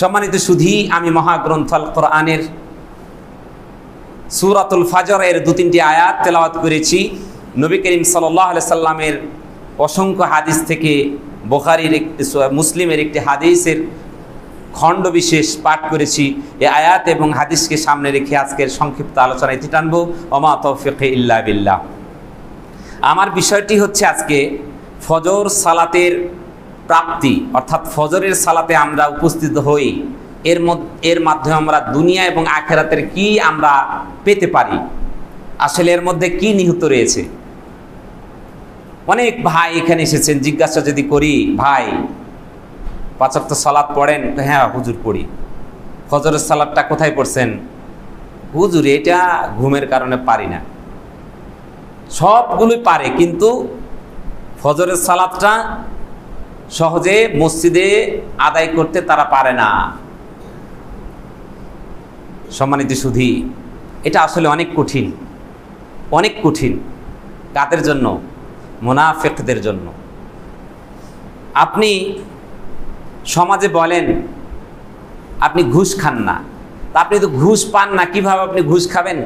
সম্মানিত সুধী, আমি মহাগ্রন্থ আল কোরআনের সূরাতুল ফাজর এর 2-3টি আয়াত তেলাওয়াত করেছি। নবী করিম সাল্লাল্লাহু আলাইহি সাল্লামের অসংখ্য হাদিস থেকে বুখারীর মুসলিমের একটি হাদিসের খণ্ড বিশেষ পাঠ করেছি। এই আয়াত এবং হাদিসকে সামনে রেখে আজকের সংক্ষিপ্ত আলোচনায় টানব। ওমা তৌফিক ইল্লা বিল্লাহ। আমার বিষয়টি হচ্ছে আজকে ফজর সালাতের প্রাপ্তি, অর্থাৎ ফজরের সালাতে আমরা উপস্থিত হই, এর মাধ্যমে আমরা দুনিয়া এবং আখিরাতের কি আমরা পেতে পারি, আসলে এর মধ্যে কি নিহিত রয়েছে। অনেক ভাই এখানে এসেছেন, জিজ্ঞাসা যদি করি, ভাই 5 ওয়াক্ত সালাত পড়েন? হ্যাঁ হুজুর পড়ি। ফজরের সালাতটা কোথায় পড়ছেন? হুজুর এটা ঘুমের কারণে পারি না। সবগুলোই পারে, কিন্তু ফজরের সালাতটা সহজে মসজিদে আদায় করতে তারা পারে না। সম্মানিত সুধী, এটা আসলে অনেক কঠিন, অনেক কঠিন। কাদের জন্য? মুনাফিকদের জন্য। আপনি সমাজে বলেন আপনি ঘুষ খান না, তা আপনি তো ঘুষ পান না, কিভাবে আপনি ঘুষ খাবেন?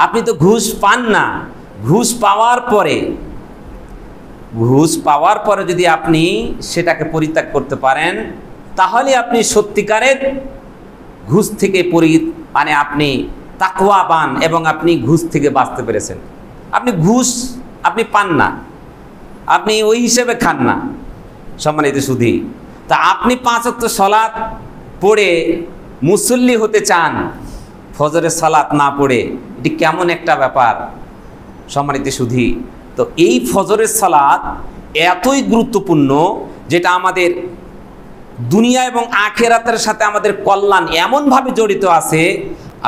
আপনি তো ঘুষ পান না। ঘুষ পাওয়ার পরে যদি আপনি সেটাকে পরিত্যাগ করতে পারেন, তাহলে আপনি সত্যিকারের ঘুষ থেকে আপনি তাকওয়াবান এবং আপনি ঘুষ থেকে বাঁচতে পেরেছেন। আপনি ঘুষ আপনি পান না, আপনি ওই হিসেবে খান না। সম্মানিত সুধী, তা আপনি 5 ওয়াক্ত সালাত পড়ে মুসল্লি হতে চান, ফজরের সালাত না পড়ে, এটি কেমন একটা ব্যাপার। সম্মানিত সুধী, তো এই ফজরের সালাত এতই গুরুত্বপূর্ণ, যেটা আমাদের দুনিয়া এবং আখিরাতের সাথে আমাদের কল্যাণ এমনভাবে জড়িত আছে।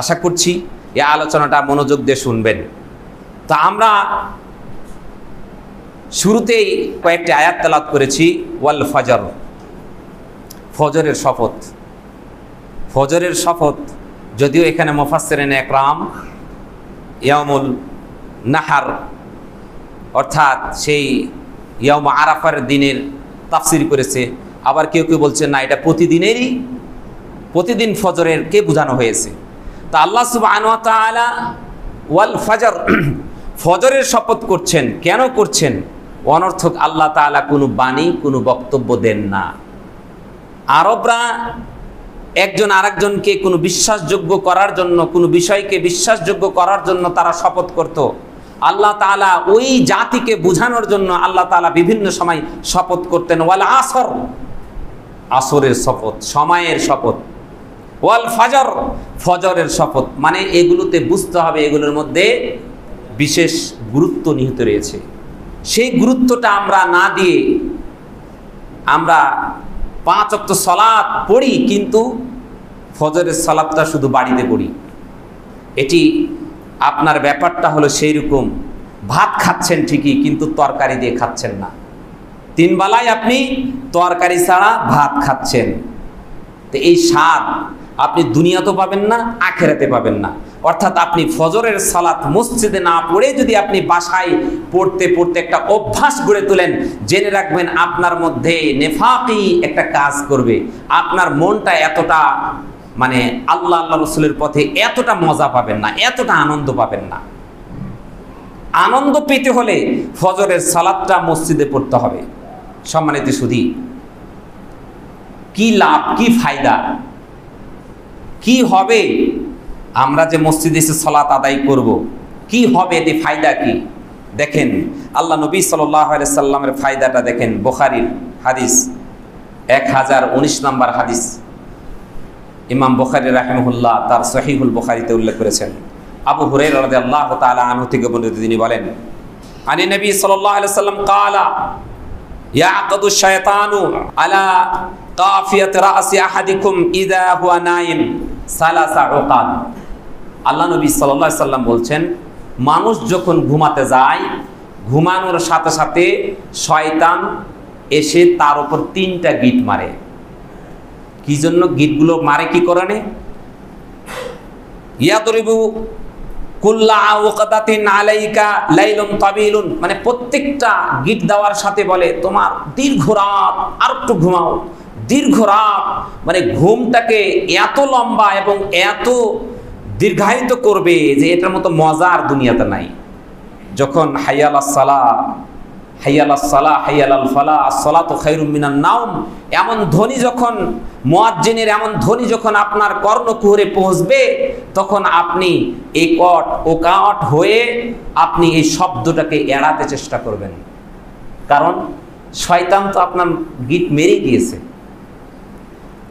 আশা করছি এই আলোচনাটা মনোযোগ দিয়ে শুনবেন। তা আমরা শুরুতেই কয়েকটি আয়াত তেলাওয়াত করেছি। ওয়াল ফজর, ফজরের শপথ। ফজরের শপথ, যদিও এখানে মুফাসসিরিনে একরাম ইয়াউমুল নাহার অর্থাৎ সেই ইয়াউম আরাফার দিনের তাফসির করেছে, আবার কেউ কেউ বলছে না, এটা প্রতিদিন ফজরের কে বোঝানো হয়েছে। তা আল্লাহ সুবহানাহু ওয়া তাআলা ওয়াল ফজর, ফজরের শপথ করছেন। কেন করছেন? অনর্থক আল্লাহ তাআলা কোনো বাণী, কোনো বক্তব্য দেন না। আরবরা একজন আরেকজনকে কোনো বিশ্বাসযোগ্য করার জন্য, কোনো বিষয়কে বিশ্বাসযোগ্য করার জন্য তারা শপথ করত। আল্লাহ তাআলা ওই জাতিকে বোঝানোর জন্য আল্লাহ তাআলা বিভিন্ন সময় শপথ করতেন। ওয়াল আসর, আসরের শপথ, সময়ের শপথ। ওয়াল ফজর, ফজরের শপথ। মানে এগুলোতে বুঝতে হবে এগুলোর মধ্যে বিশেষ গুরুত্ব নিহিত রয়েছে। সেই গুরুত্বটা আমরা না দিয়ে আমরা 5 ওয়াক্ত সালাত পড়ি, কিন্তু ফজরের সালাতটা শুধু বাড়িতে পড়ি। এটি আপনার ব্যাপারটা হলো সেই রকম, ভাত খাচ্ছেন ঠিকই, কিন্তু তরকারি দিয়ে খাচ্ছেন না। 3 বেলায় আপনি তরকারি ছাড়া ভাত খাচ্ছেন। তো এই স্বাদ আপনি দুনিয়াতেও পাবেন না, আখিরাতে পাবেন না। অর্থাৎ আপনি ফজরের সালাত মসজিদে না পড়ে যদি আপনি বাসায় পড়তে পড়তে একটা অভ্যাস গড়ে তোলেন, জেনে রাখবেন আপনার মধ্যে নেফাকি একটা কাজ করবে। আপনার মনটা এতটা আল্লাহ রসুলের পথে এতটা মজা পাবেন না, এতটা আনন্দ পাবেন না। আনন্দ পেতে হলে ফজরের সালাতটা মসজিদে পড়তে হবে। সম্মানিত সুধী, কি লাভ, কি ফায়দা, কি হবে আমরা যে মসজিদে এসে সালাত আদায় করব, কি হবে, এতে ফায়দা কি? দেখেন আল্লাহ নবী সাল্লাল্লাহু আলাইহি সাল্লামের ফায়দাটা দেখেন। বুখারীর হাদিস 1019 নম্বর হাদিস, ইমাম বুখারী রাহিমাহুল্লাহ তার সহিহুল বুখারীতে উল্লেখ করেছেন। আবু হুরায়রা রাদিয়াল্লাহু তাআলা আনহু থেকে বর্ণিত, তিনি বলেন, আনি নবী সাল্লাল্লাহু আলাইহি সাল্লাম ক্বালা ইয়াকাদু শায়তানু আলা কাফিয়াতি রাসি আহাদিকুম ইযা হুয়া নাইম সালাসা উকাদ। আল্লাহ নবী সাল্লাল্লাহু আলাইহি সাল্লাম বলছেন, মানুষ যখন ঘুমাতে যায়, ঘুমানোর সাথে সাথে শয়তান এসে তার উপর 3টা গিট মারে। কি জন্য গিটগুলো মারে? কি কারণে? ইয়াদরিবু কুল্লা ওয়াকাদাতিন আলাইকা লাইলুন তাবিলুন, মানে প্রত্যেকটা গিট দেওয়ার সাথে বলে তোমার দীর্ঘ রাত, আর একটু ঘুমাও, দীর্ঘ রাত, মানে ঘুমটাকে এত লম্বা এবং এত দীর্ঘায়িত করবে যে এটার মতো মজা আর দুনিয়াতে নাই। যখন হাইয়ালাস সালাহ, হাইয়ালাস সালাহ, হাইয়ালাল ফালাহ, আস-সালাতু খায়রুম মিনান নাওম, এমন ধ্বনি যখন মুয়াজ্জিনের, এমন ধ্বনি যখন আপনার কর্ণকুহরে পৌঁছবে, তখন আপনি একট ওকাট হয়ে আপনি এই শব্দটাকে এড়াতে চেষ্টা করবেন। কারণ শয়তান তো আপনার গিট মেরেই দিয়েছে।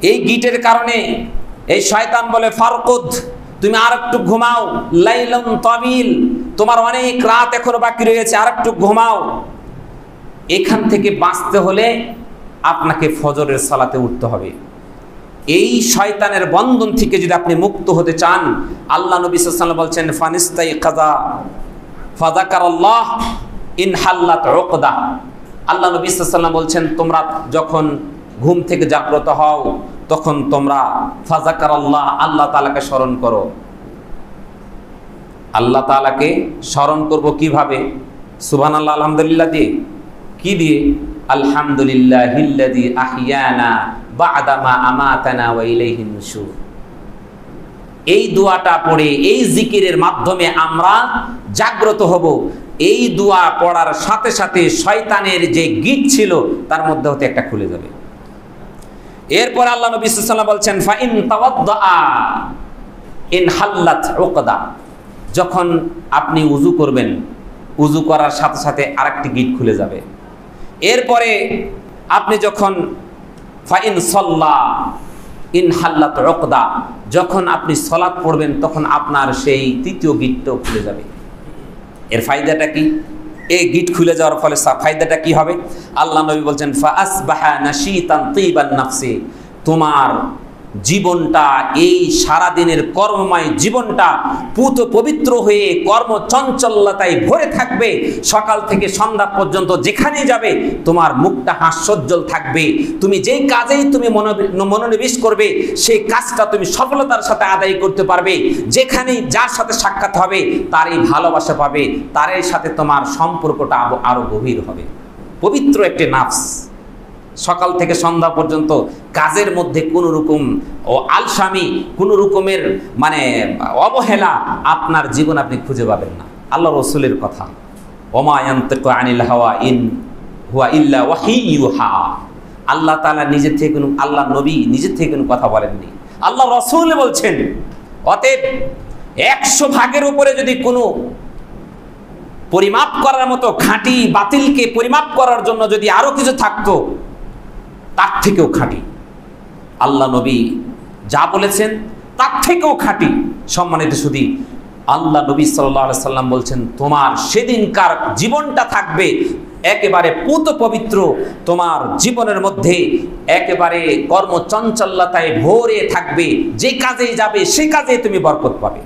এই গিটের কারণে এই শয়তান বলে ফারকুদ, তুমি আর একটু ঘুমাও, লাইলুন তাবিল, তোমার অনেক রাত এখনো বাকি রয়েছে, আর একটু ঘুমাও। এখান থেকে বাঁচতে হলে আপনাকে ফজরের সালাতে উঠতে হবে। এই শয়তানের বন্ধন থেকে যদি আপনি মুক্ত হতে চান, আল্লাহ নবী সাল্লাল্লাহু আলাইহি ওয়াসাল্লাম বলছেন ফানিস্তাইকাযা ফাযাকারাল্লাহ ইন হাল্লাত উকদা। আল্লাহ নবী সাল্লাল্লাহু আলাইহি ওয়াসাল্লাম বলছেন তোমরা যখন ঘুম থেকে জাগ্রত হও তখন তোমরা ফাযাকারাল্লাহ, আল্লাহ তাআলাকে স্মরণ করো। আল্লাহ তাআলাকে স্মরণ করব কিভাবে? সুবহানাল্লাহ, আলহামদুলিল্লাহ দিয়ে। কি দিয়ে? আলহামদুলিল্লাহিল্লাযী আহইয়ানা বা'দা মা আমাতানা ওয়া ইলাইহিন নুশুর। এই দোয়াটা পড়ে, এই জিকিরের মাধ্যমে আমরা জাগ্রত হব। এই দোয়া পড়ার সাথে সাথে শয়তানের যে গিট ছিল তার মধ্যে হতে একটা খুলে যাবে। এরপর আল্লাহ নবী সাল্লাল্লাহু আলাইহি ওয়াসাল্লাম বলছেন ফাইন তাওয়াদ্দা ইন হাল্লাত উকদা। যখন আপনি উযু করবেন, উযু করার সাথে সাথে আরেকটি গিট খুলে যাবে। এরপরে আপনি যখন ফাইন সাল্লা ইন হাল্লাত উকদা, যখন আপনি সালাত পড়বেন তখন আপনার সেই তৃতীয় গিটটাও খুলে যাবে। এর ফায়দাটা কি? এই গিট খুলে যাওয়ার ফলে ফায়দাটা কি হবে? আল্লাহ নবী বলছেন ফা আসবাহা নাশীতান তিবান নাফসি, তোমার জীবনটা, এই সারা দিনের কর্মময় জীবনটা পুত পবিত্র হয়ে কর্মচঞ্চলতায় ভরে থাকবে। সকাল থেকে সন্ধ্যা পর্যন্ত যেখানেই যাবে তোমার মুখটা হাস্যোজ্জ্বল থাকবে। তুমি যেই কাজেই তুমি মনোনিবেশ করবে সেই কাজটা তুমি সফলতার সাথে আদায় করতে পারবে। যেখানেই যার সাথে সাক্ষাৎ হবে তারই ভালোবাসা পাবে, তারই সাথে তোমার সম্পর্কটা আরো গভীর হবে। পবিত্র একটি নাফস, সকাল থেকে সন্ধ্যা পর্যন্ত কাজের মধ্যে কোনো রকম আলসামি, কোনো রকমের মানে অবহেলা আপনার জীবন আপনি খুঁজে পাবেন না। আল্লাহ রাসূলের কথা, ওমা ইয়ানতিকু আনিল হাওয়া ইন হুয়া ইল্লা ওয়াহী ইউহা। আল্লাহ তাআলা নিজে থেকে কোনো, আল্লাহ নবী নিজে থেকে কোনো কথা বলেননি, আল্লাহ রাসূল বলছেন। অতএব 100 ভাগের উপরে যদি কোনো পরিমাপ করার মতো খাঁটি বাতিলকে পরিমাপ করার জন্য যদি আরো কিছু থাকতো তার থেকেও খাঁটি আল্লাহ নবী যা বলেছেন তার থেকেও খাঁটি। সম্মানিত সুধী, আল্লাহ নবী সাল্লাল্লাহু আলাইহি সাল্লাম বলছেন তোমার সেদিনকার জীবনটা থাকবে একেবারে পুত পবিত্র, তোমার জীবনের মধ্যে একেবারে কর্মচঞ্চলতায় ভরে থাকবে। যে কাজেই যাবে সে কাজে তুমি বরকত পাবে।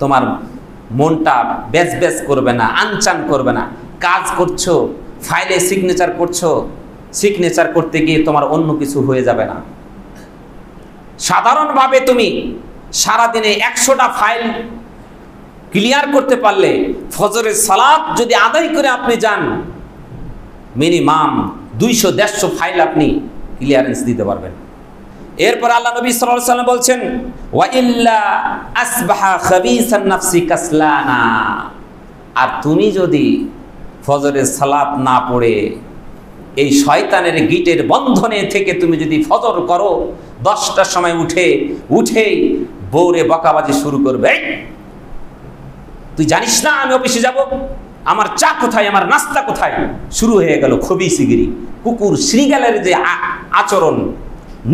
তোমার মনটা বেজ বেজ করবে না, আনচান করবে না। কাজ করছো, ফাইলে সিগনেচার করছো, সিগনেচার করতে গিয়ে তোমার অন্য কিছু হয়ে যাবে না। সাধারণভাবে তুমি সারাদিনে 100টা ফাইল ক্লিয়ার করতে পারলে ফজরের সালাত যদি আদায় করে আপনি যান, মিনিমাম 200-150 ফাইল আপনি ক্লিয়ারেন্স দিতে পারবেন। এরপর আল্লাহ নবী সাল্লাল্লাহু আলাইহি ওয়াসাল্লাম বলছেন ওয়া ইল্লা আসবাহা খাবিসান নাফসি কাসলানা। আর তুমি যদি ফজরের সালাত না পড়ে এই শয়তানের গিটের বন্ধনে থেকে তুমি যদি ফজর করো, 10টার সময় উঠেই বউরে বকাবাজি শুরু করবে, তুই জানিস না আমি অফিসে যাব, আমার চা কোথায়, আমার নাস্তা কোথায়। শুরু হয়ে গেল খবিসিগিরি, কুকুর শ্রীগালের যে আচরণ,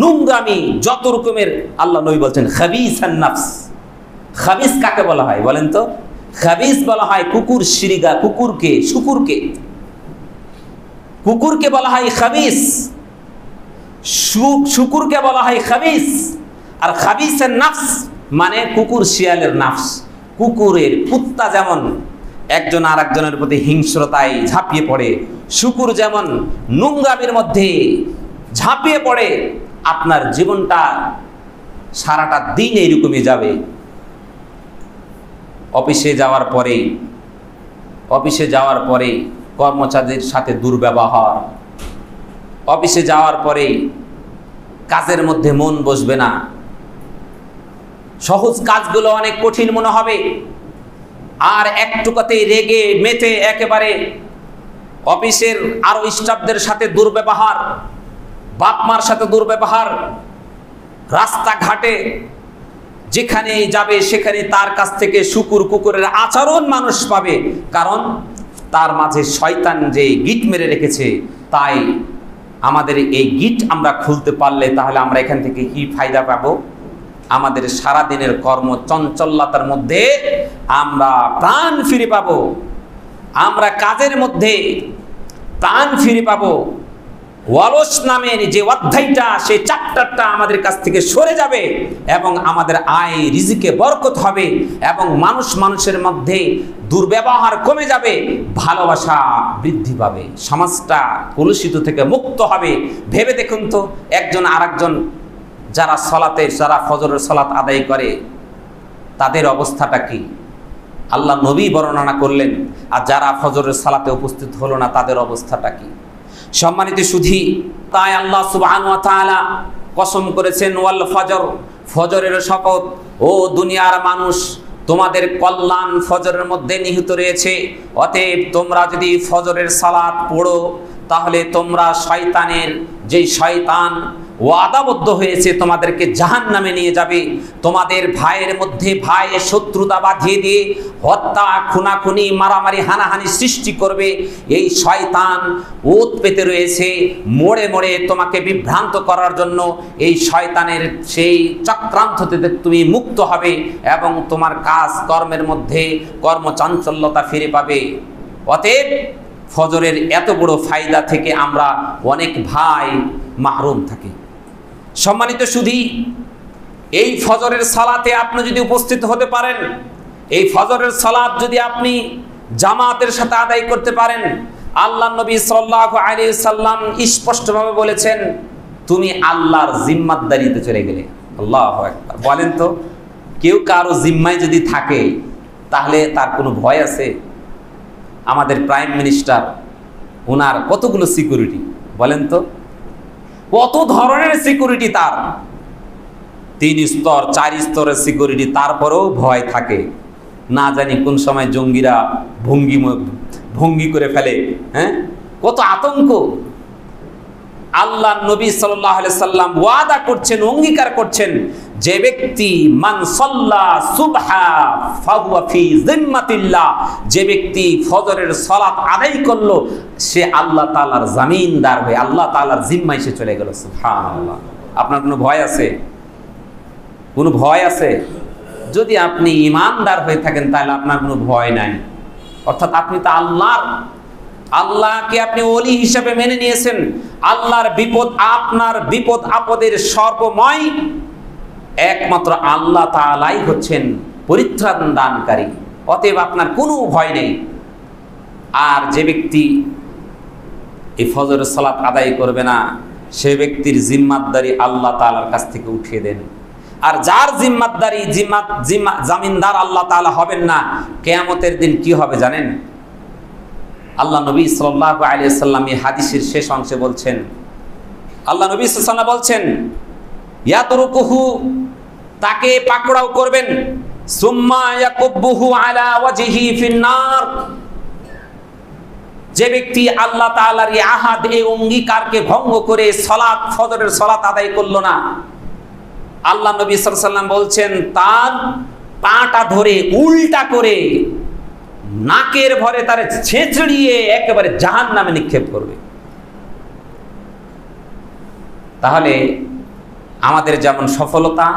নোংরামি, যত রকমের। আল্লাহ নবী বলছেন খাবিসান নাফস। খাবিস কাকে বলা হয় বলেন তো? খাবিস বলা হয় কুকুর শ্রীগা, কুকুরকে, কুকুরকে বলা হয় খাবিস, শুকুরকে বলা হয় খাবিস। আর খাবিসের নাফস মানে কুকুর শিয়ালের নাফস। কুকুরের, কুত্তা যেমন একজন আর একজনের প্রতি হিংস্রতায় ঝাঁপিয়ে পড়ে, শুকুর যেমন নোংরামির মধ্যে ঝাঁপিয়ে পড়ে, আপনার জীবনটা সারাটা দিন এইরকমই যাবে। অফিসে যাওয়ার পরেই কর্মচারীদের সাথে দুর্ব্যবহার, অফিসে যাওয়ার পরেই কাজের মধ্যে মন বসবে না, সহজ কাজগুলো অনেক কঠিন মনে হবে, আর একটুকুতেই রেগে মেতে একেবারে অফিসের আরো স্টাফদের সাথে দুর্ব্যবহার, বাপ মার সাথে দুর্ব্যবহার, রাস্তাঘাটে যেখানে যাবে সেখানে তার কাছ থেকে কুকুরের আচরণ মানুষ পাবে, কারণ তার মাঝে শয়তান যে গিট মেরে রেখেছে। তাই আমাদের এই গিট আমরা খুলতে পারলে তাহলে আমরা এখান থেকে কি ফায়দা পাবো? আমাদের সারা দিনের কর্ম চঞ্চলতার মধ্যে আমরা প্রাণ ফিরে পাবো, আমরা কাজের মধ্যে প্রাণ ফিরে পাবো। অলস নামের যে অধ্যায়টা, সেই চ্যাপ্টারটা আমাদের কাছ থেকে সরে যাবে এবং আমাদের আয় রিজিকে বরকত হবে এবং মানুষের মধ্যে দুর্ব্যবহার কমে যাবে, ভালোবাসা বৃদ্ধি পাবে, সমাজটা কলুষিত থেকে মুক্ত হবে। ভেবে দেখুন তো, একজন আরেকজন যারা ফজরের সালাত আদায় করে তাদের অবস্থাটা কি? আল্লাহ নবী বর্ণনা করলেন, আর যারা ফজরের সালাতে উপস্থিত হলো না তাদের অবস্থাটা কি? সম্মানিত সুধী, তাই আল্লাহ সুবহানাহু ওয়া তাআলা কসম করেছেন, ওয়াল ফজর, ফজরের শপথ, ও দুনিয়ার মানুষ, তোমাদের কল্যাণ ফজরের মধ্যে নিহিত রয়েছে। অতএব তোমরা যদি ফজরের সালাত পড়ো তাহলে তোমরা শয়তানের, যেই শয়তান ওয়াদাবদ্ধ হয়েছে তোমাদেরকে জাহান্নামে নিয়ে যাবে, তোমাদের ভাইয়ের মধ্যে ভাইয়ের শত্রুতা বাঁধিয়ে দিয়ে হত্যা, খুনাখুনি, মারামারি, হানাহানি সৃষ্টি করবে, এই শয়তান ওত পেতে রয়েছে মোড়ে মোড়ে তোমাকে বিভ্রান্ত করার জন্য। এই শয়তানের সেই চক্রান্ত থেকে তুমি মুক্ত হবে এবং তোমার কাজ কর্মের মধ্যে কর্মচাঞ্চল্যতা ফিরে পাবে। অতএব ফজরের এত বড় ফায়দা থেকে আমরা অনেক ভাই মাহরুম থাকি। সম্মানিত সুধী, এই ফজরের সালাতে আপনি যদি উপস্থিত হতে পারেন, এই ফজরের সালাত যদি আপনি জামাতের সাথে আদায় করতে পারেন, আল্লাহ নবী সাল্লাল্লাহু আলাইহি সাল্লাম স্পষ্টভাবে বলেছেন, তুমি আল্লাহর জিম্মাদারিতে চলে গেলে। আল্লাহু আকবার। বলেন তো, কেউ কারো জিম্মায় যদি থাকে তাহলে তার কোনো ভয় আছে? আমাদের প্রাইম মিনিস্টার, ওনার কতগুলো সিকিউরিটি বলেন তো, কত ধরনের সিকিউরিটি তার, 3 স্তর 4 স্তরের সিকিউরিটি, তারপরেও ভয় থাকে, না জানি কোন সময় জঙ্গিরা ভঙ্গি করে ফেলে। হ্যাঁ, কত আতঙ্ক। আল্লাহ নবী সাল্লাল্লাহু আলাইহি সাল্লাম ওয়াদা করছেন, অঙ্গীকার করছেন, যে ব্যক্তি মান সাল্লা সুবহা ফাহুয়া ফি জিম্মাতিল্লাহ, যে ব্যক্তি ফজরের সালাত আদায় করলো সে আল্লাহ তাআলার জামিনদার হয়ে আল্লাহ তাআলার জিম্মায় সে চলে গেল। সুবহানাল্লাহ। আপনার কোনো ভয় আছে? কোনো ভয় আছে? যদি আপনি ঈমানদার হয়ে থাকেন তাহলে আপনার কোনো ভয় নাই, অর্থাৎ আপনি তো আল্লাহকে আপনি ওলি হিসেবে মেনে নিয়েছেন। আল্লাহর বিপদ, আপনার বিপদ আপদের সর্বময় একমাত্র আল্লাহ তাআলাই হচ্ছেন পরিত্রাণ দানকারী। অতএব আপনার কোনো ভয় নেই। আর যে ব্যক্তি এই ফজরের সালাত আদায় করবে না, সে ব্যক্তির জিম্মাদারি আল্লাহ তাআলার কাছ থেকে উঠিয়ে দেন। আর যার জামিনদার আল্লাহ তাআলা হবেন না, কিয়ামতের দিন কি হবে জানেন? আল্লাহ নবী সাল্লাল্লাহু আলাইহি ওয়াসাল্লাম এই হাদিসের শেষ অংশে বলছেন, আল্লাহ নবী সাল্লাল্লাহু আলাইহি ওয়াসাল্লাম বলছেন, ইয়াতরুকুহু, তাকে পাকড়াও করবেন, সুম্মা ইয়াকুবুহু আলা ওয়াজহি ফিন্নার, যে ব্যক্তি আল্লাহ তাআলার এই আহাদ, এই অঙ্গীকারকে ভঙ্গ করে ফজরের সালাত আদায় করলো না, আল্লাহ নবী সাল্লাল্লাহু আলাইহি ওয়াসাল্লাম বলছেন তার পাটা ধরে উল্টা করে নাকের ভরে তার ছেঁচড়িয়ে একেবারে জাহান্নামে নিক্ষেপ করবে। তাহলে আমাদের যেমন সফলতা,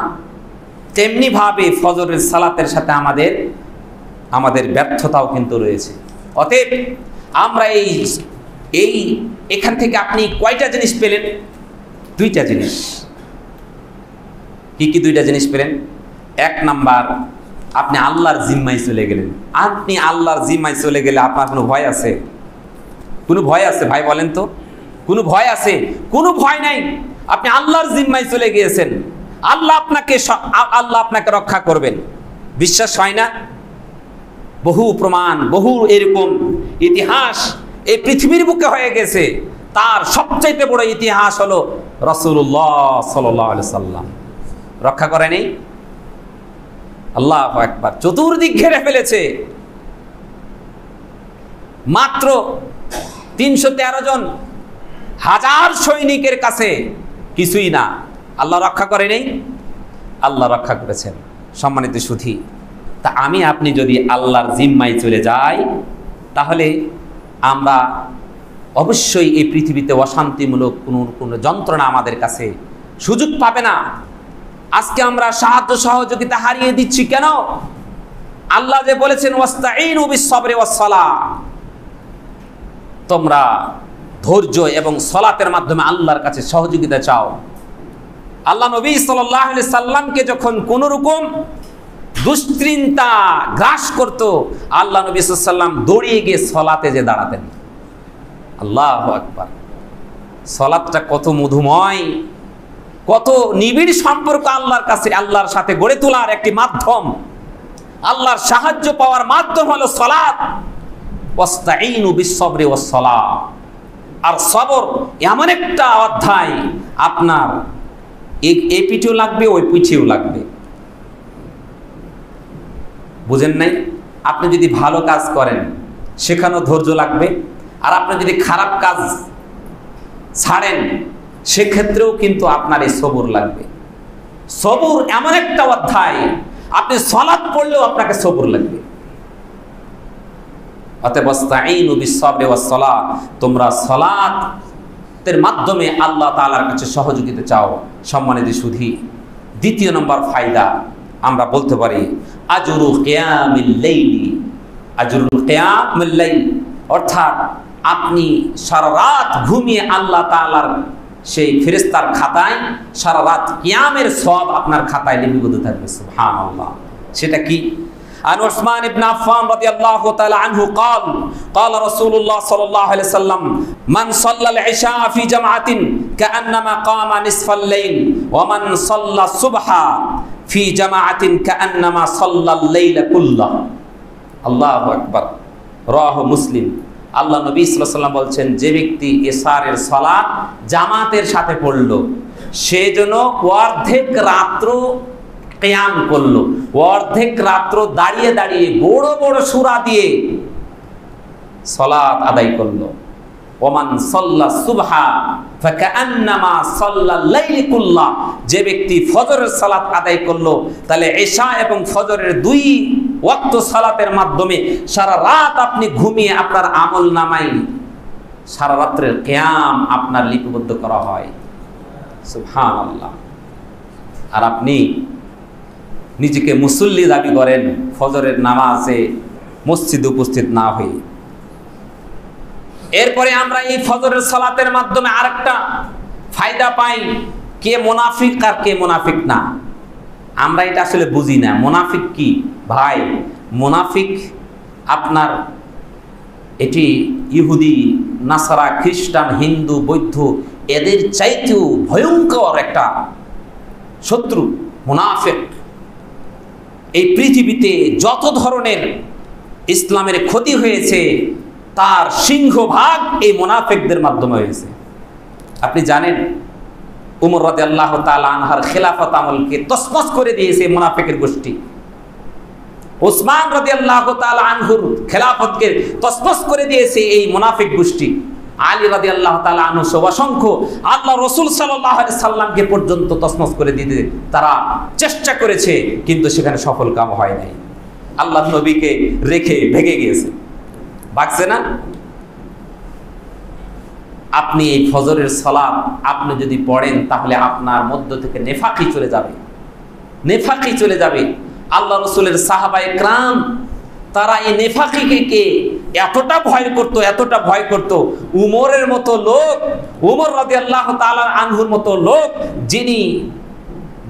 তেমনি ভাবে ফজরের সালাতের সাথে আমাদের ব্যর্থতাও কিন্তু রয়েছে। অতএব আমরা এখান থেকে আপনি কয়টা জিনিস পেলেন? 2টা জিনিস। কি 2টা জিনিস পেলেন? 1 নাম্বার, আপনি আল্লাহর জিম্মায় চলে গেলেন। আপনি আল্লাহর জিম্মায় চলে গেলে আপনার কোনো ভয় আছে? কোনো ভয় আছে ভাই বলেন তো? কোনো ভয় আছে? কোনো ভয় নাই। আপনি আল্লাহর জিম্মায় চলে গিয়েছেন, আল্লাহ আপনাকে রক্ষা করবেন। বিশ্বাস হয় না? বহু প্রমাণ, বহু এরকম ইতিহাস এই পৃথিবীর বুকে হয়ে গেছে। তার সবচাইতে বড় ইতিহাস হলো রাসূলুল্লাহ সাল্লাল্লাহু আলাইহি সাল্লাম। রক্ষা করেনি? আল্লাহু আকবার। চতুর্দিক ঘিরে ফেলেছে। মাত্র 313 জন, হাজার সৈনিকের কাছে কিছুই না। আল্লাহ রক্ষা করেনি? আল্লাহ রক্ষা করেছেন। সম্মানিত সুধী, তা আমি আপনি যদি আল্লাহর জিম্মায় চলে যাই, তাহলে আমরা অবশ্যই এই পৃথিবীতে অশান্তিমূলক কোনো যন্ত্রণা আমাদের কাছে সুযোগ পাবে না। আজকে আমরা সাহায্য সহযোগিতা হারিয়ে দিচ্ছি কেন? আল্লাহ যে বলেছেন ওয়াস্তাঈনু বিস-সাবরি ওয়াস-সালাহ, তোমরা ধৈর্য এবং সালাতের মাধ্যমে আল্লাহর কাছে সহযোগিতা চাও। আল্লাহ নবী সাল্লাল্লাহু আলাইহি সাল্লামকে যখন কোন রকম দুশ্চিন্তা গ্রাস করত, আল্লাহ নবী সাল্লাল্লাহু আলাইহি সাল্লাম দৌড়িয়ে গিয়ে সালাতে যে দাঁড়াতেন। আল্লাহু আকবার। সালাতটা কত মধুময়, কত নিবিড় সম্পর্ক আল্লাহর কাছে, আল্লাহর সাথে গড়ে তোলার একটি মাধ্যম, আল্লাহর সাহায্য পাওয়ার মাধ্যম হলো সালাত। ওয়াস্তাঈনু বিস-সাবরি ওয়াস-সালাহ। আর সবর এমন একটা অধ্যায়, আপনার এই পিঠেও লাগবে, ওই পিঠেও লাগবে। বুঝেন নাই? আপনি যদি ভালো কাজ করেন সেখানেও ধৈর্য লাগবে, আর আপনি যদি খারাপ কাজ ছাড়েন সেক্ষেত্রেও কিন্তু আপনার এই সবর লাগবে। সবর এমন একটা অধ্যায়, আপনি সালাত পড়লেও আপনাকে সবর লাগবে। অতএব ওয়াস্তাঈনু বিস-সাবরি ওয়াস-সালাহ, তোমরা সালাতের মাধ্যমে আল্লাহ তাআলার কাছে সহযোগিতা চাও। সম্মানিত সুধী, দ্বিতীয় নম্বর ফায়দা আমরা বলতে পারি আজরু কিয়ামিল লাইলি। আজরুল কিয়ামিল লাইল অর্থাৎ আপনি সারা রাত ঘুমিয়ে আল্লাহ তাআলার সেই ফেরেশতার খাতায় সারা রাত কিয়ামের সওয়াব আপনার খাতায় লিপিবদ্ধ থাকবে। সুবহানাল্লাহ। সেটা কি? عن عثمان بن عفان رضي الله تعالى عنه قال قال رسول الله صلى الله عليه وسلم من صلى العشاء في جماعة كأنما قام نصف الليل ومن صلى الصبح في جماعة كأنما صلى الليل كله। الله أكبر। রাহ মুসলিম। আল্লাহ নবী সাল্লাল্লাহু আলাইহি ওয়াসাল্লাম বলছেন, যে ব্যক্তি এশারের সালাত জামাতের সাথে পড়ল, সে যেন অর্ধেক রাত্র কিয়াম করলো, অর্ধেক রাত্র দাঁড়িয়ে দাঁড়িয়ে বড় বড় সূরা দিয়ে সালাত আদায় করলো। ওমান সাল্লা সুবহা ফাকান্নামা সাল্লাল লাইলি কুল্লাহ। যে ব্যক্তি ফজরের সালাত আদায় করলো, তাহলে ইশা এবং ফজরের দুই ওয়াক্ত সালাতের মাধ্যমে সারা রাত আপনি ঘুমিয়ে আপনার আমল নামায় সারা রাত্রের কিয়াম আপনার লিপিবদ্ধ করা হয়। সুবহানাল্লাহ। আর আপনি নিজেকে মুসল্লি দাবি করেন ফজরের নামাজে মসজিদে উপস্থিত না হয়ে। এরপরে আমরা এই ফজরের সালাতের মাধ্যমে আরেকটা ফায়দা পাই, কে মুনাফিক আর কে মুনাফিক না। আমরা এটা আসলে বুঝি না। মুনাফিক কি ভাই? মুনাফিক আপনার এটি ইহুদি, নাসারা, খ্রিস্টান, হিন্দু, বৌদ্ধ এদের চাইতেও ভয়ঙ্কর একটা শত্রু মুনাফিক। এই পৃথিবীতে যত ধরনের ইসলামের ক্ষতি হয়েছে তার সিংহভাগ এই মুনাফিকদের মাধ্যমে হয়েছে। আপনি জানেন উমর রাদিয়াল্লাহু তাআলা আনহার খেলাফত আমলকে তছনছ করে দিয়েছে মুনাফিকের গোষ্ঠী। ওসমান রাদিয়াল্লাহু তাআলা আনহুর খেলাফতকে তছনছ করে দিয়েছে এই মুনাফিক গোষ্ঠী। আলী রাদিয়াল্লাহু তাআলা আনহু সহ অসংখ্য আল্লাহ রাসূল সাল্লাল্লাহু আলাইহি সাল্লামকে পর্যন্ত তছনছ করে দিতে তারা চেষ্টা করেছে, কিন্তু সেখানে সফল কাম হয় নাই। আল্লাহ নবীকে রেখে ভেগে গিয়েছে, ভাগছে না। আপনি এই ফজরের সালাত আপনি যদি পড়েন, তাহলে আপনার মধ্য থেকে নেফাকি চলে যাবে, নেফাকি চলে যাবে। আল্লাহ রাসূলের সাহাবায়ে কেরাম তারা এই নেফাকিকে এতটা ভয় করত, এতটা ভয় করত। উমরের মতো লোক, উমর রাদিয়াল্লাহু তাআলা আনহুর মতো লোক, যিনি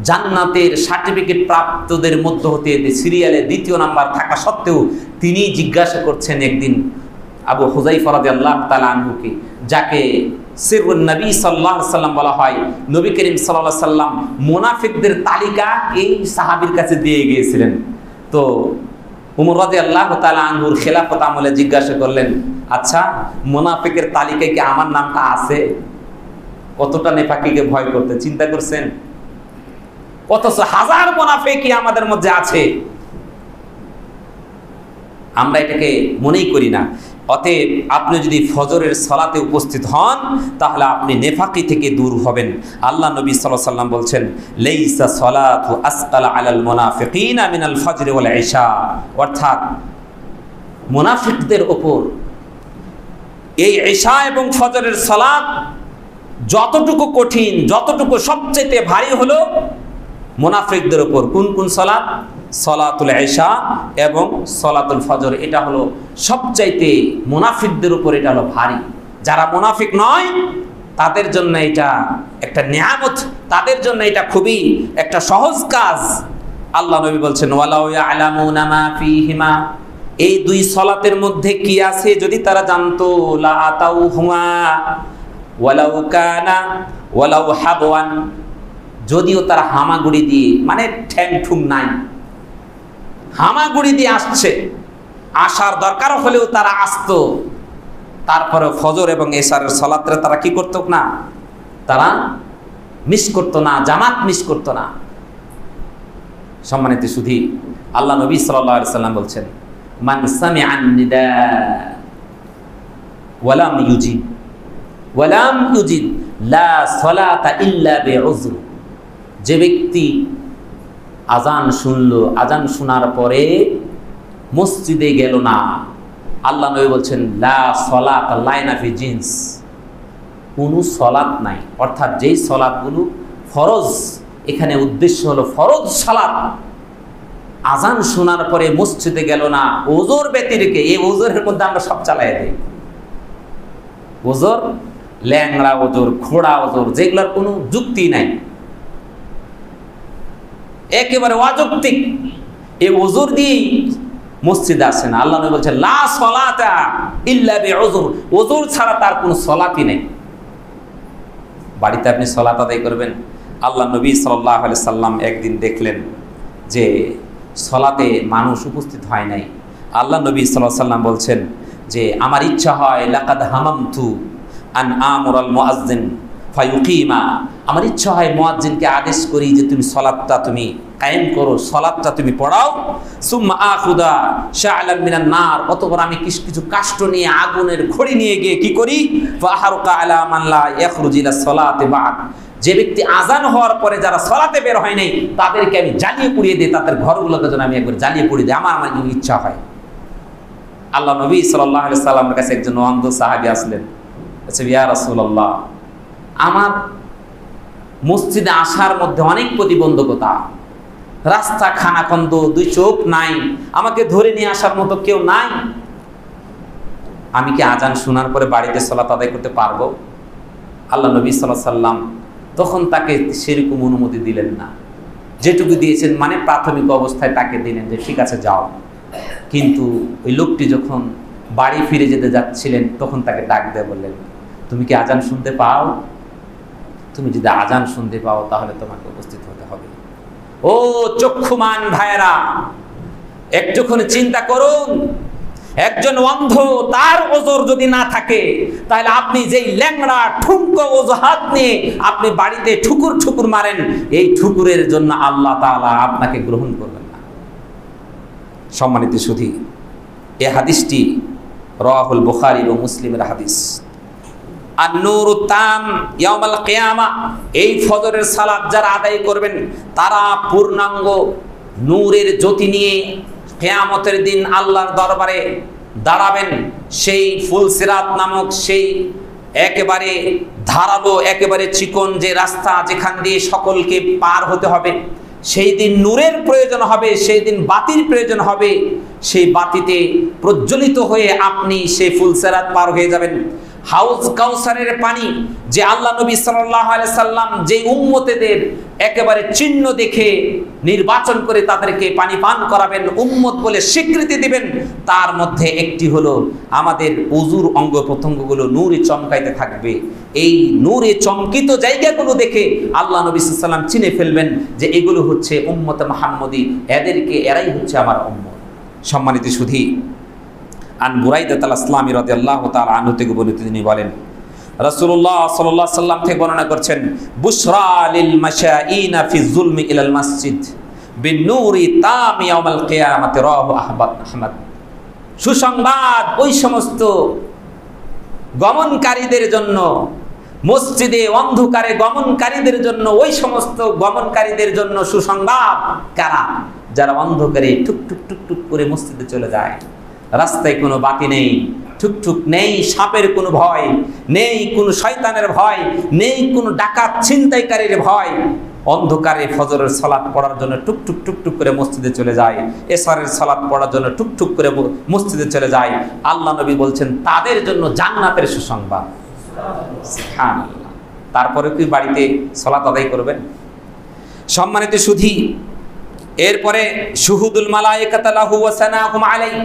জান্নাতের সার্টিফিকেট প্রাপ্তদের মধ্য হতে সিরিয়ালে দ্বিতীয় নাম্বার থাকা সত্ত্বেও তিনি জিজ্ঞাসা করছেন একদিন আবু হুযায়ফা রাদিয়াল্লাহু তাআলা আনহুকে, যাকে সিররুন নবী সাল্লাল্লাহু আলাইহি সাল্লাম বলা হয়। নবী করিম সাল্লাল্লাহু আলাইহি সাল্লাম মুনাফিকদের তালিকা এই সাহাবীর কাছে দিয়ে গিয়েছিলেন। তো উমর রাদিয়াল্লাহু তাআলা আনহুর খেলাফত আমলে জিজ্ঞাসা করলেন, আচ্ছা মুনাফিকের তালিকায় কি আমার নামটা আছে? কতটা নেফাকিকে ভয় করতে, চিন্তা করছেন? অথচ হাজার মুনাফিকই আমাদের মধ্যে আছে, আমরা এটাকে মনেই করি না। অতএব আপনি যদি ফজরের সালাতে উপস্থিত হন তাহলে আপনি নেফাকি থেকে দূর হবেন। আল্লাহ নবী সাল্লাল্লাহু আলাইহি ওয়াসাল্লাম বলছেন, লাইসা সালাতু আসকালা আলাল মুনাফিকিনা মিনাল ফজর ওয়াল ইশা, অর্থাৎ মুনাফিকদের উপর এই ইশা এবং ফজরের সালাত যতটুকু কঠিন, যতটুকু সবচেয়ে ভারী হলো মুনাফিকদের উপর কোন কোন সালাত? সালাতুল ইশা এবং সালাতুল ফজর। এটা হলো সবচাইতে মুনাফিকদের উপর এটা হলো ভারী। যারা মুনাফিক নয় তাদের জন্য এটা একটা নিয়ামত, তাদের জন্য এটা খুবই একটা সহজ কাজ। আল্লাহ নবী বলছেন, ওয়ালাউ ইয়ালামুনা মা ফীহিমা, এই দুই সালাতের মধ্যে কি আছে যদি তারা জানতো, লা আতাউহুমা ওয়ালাউ কানা ওয়ালাউ হাবওয়ান, যদিও তারা হামাগুড়ি দিয়ে, মানে ঠ্যাং ঠুং নাই, হামাগুড়ি দিয়ে আসছে, আসার দরকার হলেও তারা আসতো, তারপরে ফজর এবং এশারের সালাতে তারা কি করতো না? তারা মিস করতো না, জামাত মিস করতো না। সম্মানিত সুধী, আল্লাহ নবী সাল্লাল্লাহু আলাইহি ওয়াসাল্লাম বলছেন, মান সামিআন নিদা ওয়ালাম ইউজিব লা সালাতা ইল্লা বিউযর, যে ব্যক্তি আজান শুনলো, আজান শোনার পরে মসজিদে গেল না, আল্লাহ নবী বলছেন লা সালাত লাইনা ফি জিন্স, কোনো সলাত নাই। অর্থাৎ যেই সলাতগুলো ফরজ, এখানে উদ্দেশ্য হলো ফরজ সালাত, আজান শোনার পরে মসজিদে গেল না, ওজোর ব্যতিরেকে, এই ওজোরের মধ্যে আমরা সব চালাই দিই। ওজোর, ল্যাংড়া ওজোর, খোড়া ওজোর, যেগুলোর কোনো যুক্তি নাই, একেবারে অযৌক্তিক, এই ওজোর দিয়েই মসজিদে আসে না। আল্লাহ নবী বলছেন লা সালাতা ইল্লা বিউযর, ওজোর ছাড়া তার কোনো সালাতই নেই। বাড়িতে আপনি সালাত আদায় করবেন। আল্লাহ নবী সাল্লাল্লাহু আলাইহি সাল্লাম একদিন দেখলেন যে সালাতে মানুষ উপস্থিত হয় নাই। আল্লাহ নবী সাল্লাল্লাহু আলাইহি সাল্লাম বলছেন যে আমার ইচ্ছা হয় লাকাদ হামামতু আন আমুরাল মুয়াজ্জিন ফায়ুকিমা, আমার ইচ্ছা হয় মুয়াজ্জিনকে আদেশ করি যে তুমি সালাতটা তুমি কায়েম করো, সালাতটা তুমি পড়াও। সুম্মা আখুদা শা'লাম মিনান নার, অতঃপর আমি কিছু কাষ্ঠ নিয়ে, আগুনের খড়ি নিয়ে গিয়ে কি করি, ফাহারুকা আলা মান লা ইয়াখরুজ ইলা সালাতি বা'দ, যে ব্যক্তি আজান হওয়ার পরে যারা সালাতে বের হয় নাই তাদেরকে আমি জ্বালিয়ে পুড়িয়ে দিই, তাদের ঘরগুলোকে যেন আমি একবার জ্বালিয়ে পুড়িয়ে দিই, আমার ইচ্ছা হয়। আল্লাহ নবী সাল্লাল্লাহু আলাইহি সাল্লামের কাছে একজন অন্ধ সাহাবী আসলেন, আচ্ছা ইয়া রাসূলুল্লাহ, আমার মসজিদে আসার মধ্যে অনেক প্রতিবন্ধকতা, রাস্তা খানাখন্দ, দুই চোখ নাই, আমাকে ধরে নিয়ে আসার মতো কেউ নাই, আমি কি আজান শোনার পরে বাড়িতে সালাত আদায় করতে পারবো? আল্লাহ নবী সাল্লাল্লাহু আলাইহি সাল্লাম তখন তাকে সেরকম অনুমতি দিলেন না, যেটুকু দিয়েছেন মানে প্রাথমিক অবস্থায় তাকে দিলেন যে ঠিক আছে যাও। কিন্তু ওই লোকটি যখন বাড়ি ফিরে যেতে যাচ্ছিলেন তখন তাকে ডাক দিয়ে বললেন, তুমি কি আজান শুনতে পাও? তুমি যদি আজান শুনতে পাও তাহলে তোমাকে উপস্থিত হতে হবে। ও চক্ষুমান ভাইয়েরা, একটুখানি চিন্তা করুন, একজন অন্ধ, তার ওজর যদি না থাকে তাহলে আপনি যেই ল্যাংড়া ঠুনকো ওজহাত নিয়ে আপনি বাড়িতে ঠুকুর ঠুকুর মারেন, এই ঠুকুরের জন্য আল্লাহ তাআলা আপনাকে গ্রহণ করবেন না। সম্মানিত সুধী, এই হাদিসটি রাওয়াহুল বুখারী ও মুসলিমের হাদিস। আন-নূরুত তাম ইয়াউমাল কিয়ামা, এই ফজরের সালাত যারা আদায় করবেন তারা পূর্ণাঙ্গ নূরের জ্যোতি নিয়ে কিয়ামতের দিন আল্লাহর দরবারে দাঁড়াবেন। সেই ফুলসিরাত নামক সেই একেবারে ধারালো, একেবারে চিকন যে রাস্তা যেখান দিয়ে সকলকে পার হতে হবে, সেই দিন নূরের প্রয়োজন হবে, সেই দিন বাতির প্রয়োজন হবে। সেই বাতিতে প্রজ্বলিত হয়ে আপনি সেই ফুলসিরাত পার হয়ে যাবেন। হাউজ কাউসারের পানি যে আল্লাহ নবী সাল্লাল্লাহু আলাইহি সাল্লাম যে উম্মতেদের একেবারে চিহ্ন দেখে নির্বাচন করে তাদেরকে পানি পান করাবেন, উম্মত বলে স্বীকৃতি দিবেন, তার মধ্যে একটি হলো আমাদের ওযুর অঙ্গ প্রত্যঙ্গগুলো নূরে চমকাইতে থাকবে। এই নূরে চমকিত জায়গাগুলো দেখে আল্লাহ নবী সাল্লাল্লাহু আলাইহি সাল্লাম চিনে ফেলবেন যে এগুলো হচ্ছে উম্মতে মুহাম্মদী, এরাই হচ্ছে আমার উম্মত। সম্মানিত সুধী, আন বুরাইদাত আল-আসলামী রাদিয়াল্লাহু তাআলা আনহু থেকে বর্ণিত, তিনি বলেন রাসূলুল্লাহ সাল্লাল্লাহু আলাইহি ওয়াসাল্লাম থেকে বর্ণনা করছেন, বুশরা লিল মাশাইনা ফি যুলমি ইলাল মসজিদ বিন-নূরি তাম ইয়াউমাল কিয়ামাতি রাহু আহমদ। সুসংবাদ ওই সমস্ত গমনকারীদের জন্য, মসজিদে অন্ধকারে গমনকারীদের জন্য, ওই সমস্ত গমনকারীদের জন্য সুসংবাদ। কারা? যারা অন্ধকারে টুক টুক টুক টুক করে মসজিদে চলে যায়, রাস্তায় কোনো বাতি নেই, ঠুকঠুক নেই, সাপের কোনো ভয় নেই, কোনো শয়তানের ভয় নেই, কোনো ডাকাত ছিনতাইকারীর ভয়, অন্ধকারে ফজরের সালাত পড়ার জন্য টুকটুক টুকটুক করে মসজিদে চলে যায়, এশারের সালাত পড়ার জন্য টুকটুক করে মসজিদে চলে যায়। আল্লাহ নবী বলছেন তাদের জন্য জান্নাতের সুসংবাদ। সুবহানাল্লাহ। তারপরে কি বাড়িতে সালাত আদায় করবেন? সম্মানিত সুধী, এরপরে শুহুদুল মালায়েকাতি লাহু ওয়া সানাহুম আলাইহি,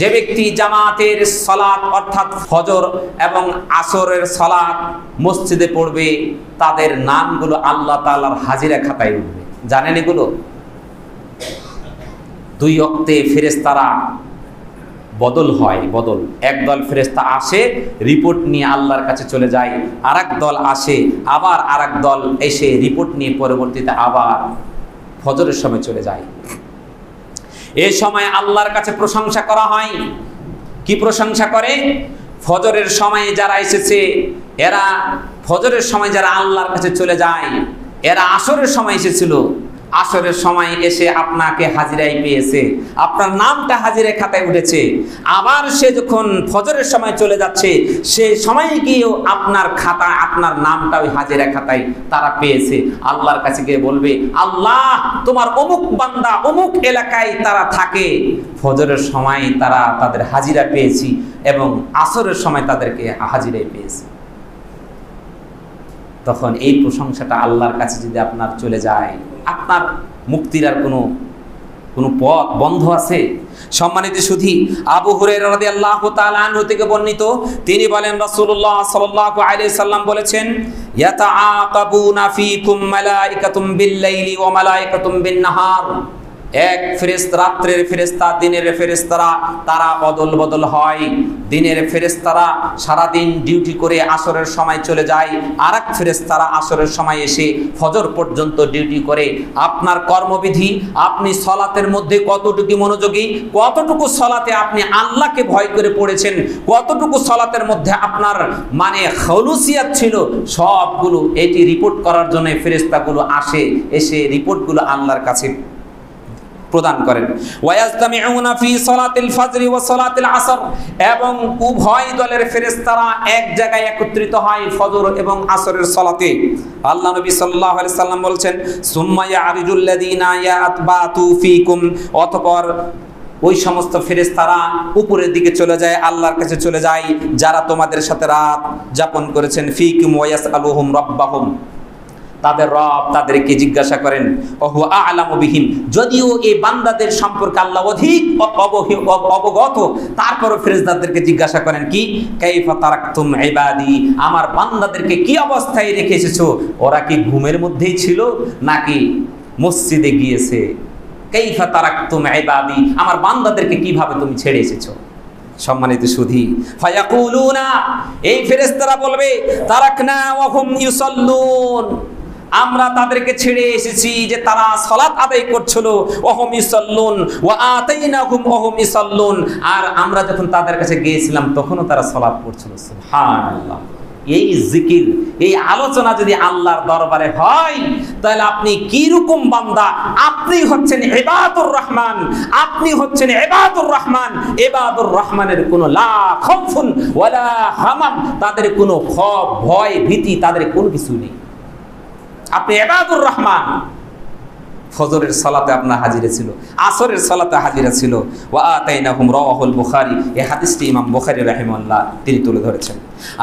যে ব্যক্তি জামাতের সালাত অর্থাৎ ফজর এবং আসরের সালাত মসজিদে পড়বে, তাদের নামগুলো আল্লাহ তাআলার হাজিরা খাতায় উঠবে। জানেন এগুলো? 2 ওয়াক্তে ফেরেশতারা বদল হয়, বদল। একদল ফেরেশতা আসে, রিপোর্ট নিয়ে আল্লাহর কাছে চলে যায়, আরেক দল আসে, আবার আরেক দল এসে রিপোর্ট নিয়ে পরবর্তীতে আবার ফজরের সময় চলে যায়। এই সময় আল্লাহর কাছে প্রশংসা করা হয়। কি প্রশংসা করে? ফজরের সময়ে যারা এসেছে, এরা ফজরের সময় যারা আল্লাহর কাছে চলে যায়, এরা আসরের সময় এসেছিল, আসরের সময় এসে আপনাকে হাজিরায় পেয়েছে, আপনার নামটা হাজিরা খাতায় উঠেছে। আবার সে যখন ফজরের সময় চলে যাচ্ছে, সেই সময় গিয়েও আপনার খাতা, আপনার নামটা ওই হাজিরা খাতায় তারা পেয়েছে। আল্লাহর কাছে গিয়ে বলবে, আল্লাহ তোমার অমুক বান্দা অমুক এলাকায় তারা থাকে, ফজরের সময় তারা তাদের হাজিরা পেয়েছি এবং আসরের সময় তাদেরকে হাজিরায় পেয়েছি। তখন এই প্রশংসাটা আল্লাহর কাছে যদি আপনার চলে যায়, আপনার মুক্তির আর কোনো পথ বন্ধ আছে? সম্মানিত সুধী, আবু হুরায়রা রাদিয়াল্লাহু তাআলা আনহু থেকে বর্ণিত, তিনি বলেন রাসূলুল্লাহ সাল্লাল্লাহু আলাইহি সাল্লাম বলেছেন, ইয়াতাআকাবুনা ফীকুম মালাইকাতুম বিল-লাইলি ওয়া মালাইকাতুম বিন-নাহার। এক ফেরেশতা রাত্রের ফেরেশতা, দিনের ফেরেশতারা তারা অদল বদল হয়। দিনের ফেরেশতারা সারাদিন ডিউটি করে আসরের সময় চলে যায়, আর এক ফেরেশতারা আসরের সময় এসে ফজর পর্যন্ত ডিউটি করে। আপনার কর্মবিধি, আপনি সলাতের মধ্যে কতটুকু মনোযোগী, কতটুকু সলাতে আপনি আল্লাহকে ভয় করে পড়েছেন, কতটুকু সলাতের মধ্যে আপনার খলুসিয়াত ছিল, সবগুলো এটি রিপোর্ট করার জন্য ফেরেশতাগুলো আসে, এসে রিপোর্টগুলো আল্লাহর কাছে প্রদান করেন। ওয়ায়াজতামিউনা ফি সালাতিল ফজর ওয়া সালাতিল আসর, এবং উভয় দলের ফেরেশতারা এক জায়গায় একত্রিত হয় ফজর এবং আসরের সালাতে। আল্লাহ নবী সাল্লাল্লাহু আলাইহি সাল্লাম বলেন, সুম্মা ইয়ারিজুল লাযিনা ইয়াতবাতু ফীকুম, অতঃপর ওই সমস্ত ফেরেশতারা উপরের দিকে চলে যায়, আল্লাহর কাছে চলে যায়, যারা তোমাদের সাথে রাত যাপন করেছেন। ফীকুম ওয়া ইয়াসআলুহুম রাব্বাহুম, তাদের রব তাদেরকে জিজ্ঞাসা করেন, ওহু আ'লামু বিহিম, যদিও এই বান্দাদের সম্পর্কে আল্লাহ অধিক অবগত, তারপরও ফেরেশতাদেরকে জিজ্ঞাসা করেন কি, কাইফা তারাকতুম ইবাদি, আমার বান্দাদেরকে কি অবস্থায় রেখে এসেছো? ওরা কি ঘুমের মধ্যেই ছিল নাকি মসজিদে গিয়েছে? কাইফা তারাকতুম ইবাদি, আমার বান্দাদেরকে কিভাবে তুমি ছেড়ে এসেছো? সম্মানিত সুধী, ফায়াকুলুনা, এই ফেরেশতারা বলবে, তারাকনা ওয়া হুম ইউসাল্লুন, আমরা তাদেরকে ছেড়ে এসেছি যে তারা সালাত আদায় করছিল, ওয়াহুম ইউসাল্লুন ওয়া আতাইনাহুম ওয়াহুম ইউসাল্লুন, আর আমরা যখন তাদের কাছে গিয়েছিলাম তখনও তারা সালাত পড়ছিল। সুবহানাল্লাহ। এই জিকির, এই আলোচনা যদি আল্লাহর দরবারে হয়, তাহলে আপনি কি রকম বান্দা? আপনি হচ্ছেন ইবাদুর রহমান, আপনি হচ্ছেন ইবাদুর রহমান। ইবাদুর রহমানের কোনো লা খাউফুন ওয়ালা হামাম, তাদের কোনো ভয় ভীতি, তাদের কোনো কিছু নেই। আপনি ইবাদুর রহমান। ফজরের সালাতে আপনার হাজিরা ছিল, আসরের সালাতে হাজিরা ছিল। ওয়া আতাইনাহুম, রাওয়াহুল বুখারী, এই হাদিসটি ইমাম বুখারী রাহিমাহুল্লাহ তিনি তুলে ধরেছেন।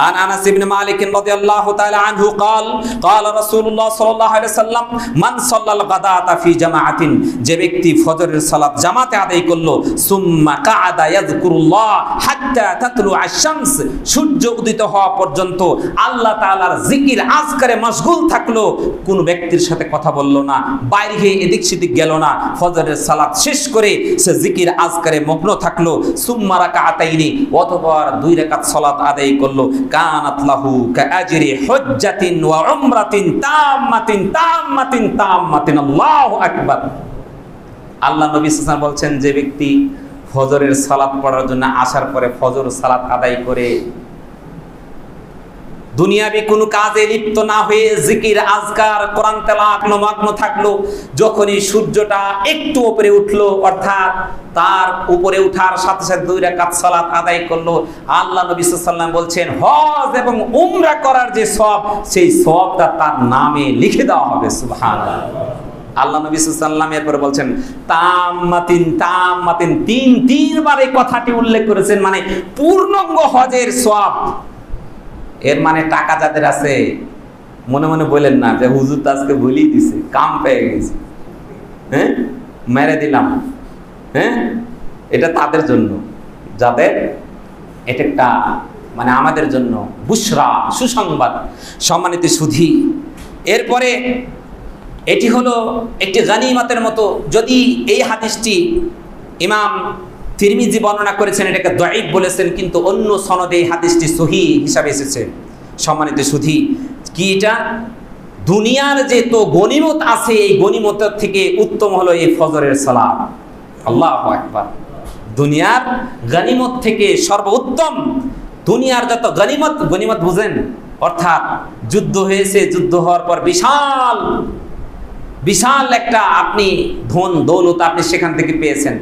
عن أنس بن مالك رضي الله تعالى عنه قال قال رسول الله صلى الله عليه وسلم من صلى الغداة في جماعة যে ব্যক্তি ফজরের সালাত জামাতে আদায় করলো সুম্মা কাআদা ইয়াযকুরুল্লাহ হাত্তা তাতলুআ আশ-শামস সূর্য উদিত হওয়া পর্যন্ত আল্লাহ তাআলার জিকির আজকারে মশগুল থাকলো, কোন ব্যক্তির সাথে কথা বলল না, বাইরে গিয়ে এদিক সেদিক গেল না, ফজরের সালাত শেষ করে সে জিকির আজকারে মগ্ন থাকলো, সুম্মা রাকাআতাইনি অতঃপর 2 রাকাত সালাত আদায় করলো, কানাত লাহু কাআজরি হুজ্জাতিন ওয়া উমরাতিন তাম্মাতিন তাম্মাতিন তাম্মাতিন। আল্লাহু আকবার। আল্লাহ নবী সাল্লাল্লাহু আলাইহি ওয়াসাল্লাম বলছেন যে ব্যক্তি ফজরের সালাত পড়ার জন্য আসার পরে ফজর সালাত আদায় করে দুনিয়াবি কোনো কাজে লিপ্ত না হয়ে জিকির আজকার কোরআন তেলাওয়াত মগ্ন থাকলো, যখনই সূর্যটা একটু উপরে উঠলো অর্থাৎ তার উপরে ওঠার সাথে সাথে 2 রাকাত সালাত আদায় করলো, আল্লাহ নবী সাল্লাল্লাহু আলাইহি ওয়াসাল্লাম বলছেন হজ এবং উমরা করার যে সওয়াব সেই সওয়াবটা তার নামে লিখে দেওয়া হবে। সুবহানাল্লাহ। আল্লাহ নবী সাল্লাল্লাহু আলাইহি ওয়াসাল্লাম এরপর বলছেন তাম্মাতিন তাম্মাতিন, 3 বার এই কথাটি উল্লেখ করেছেন, মানে পূর্ণাঙ্গ হজের সওয়াব। এর মানে টাকা যাদের আছে মনে মনে বলেন না যে হুজুর তো আজকে বলেই দিছে, কাম পেয়ে গেছে, হ্যাঁ মেরে দিলাম, হ্যাঁ এটা তাদের জন্য যাদের এটা একটা মানে আমাদের জন্য বুশরা সুসংবাদ। সম্মানিত সুধী, এরপরে এটি হলো একটি গনিমতের মতো। যদি এই হাদিসটি ইমাম তিরমিজি বর্ণনা করেছেন, এটাকে দাঈফ বলেছেন, কিন্তু অন্য সনদে এই হাদিসটি সহিহ হিসাবে এসেছে। সম্মানিত সুধী, কি এটা দুনিয়ার যে তো গনিমত আছে এই গনিমতের থেকে উত্তম হলো এই ফজরের সালাত। আল্লাহু আকবার। দুনিয়ার গনিমত থেকে সর্বোত্তম, দুনিয়ার যত গনিমত, গনিমত বুঝেন অর্থাৎ যুদ্ধ হয়েছে, যুদ্ধ হওয়ার পর বিশাল বিশাল একটা আপনি ধন দৌলত আপনি সেখান থেকে পেয়েছেন,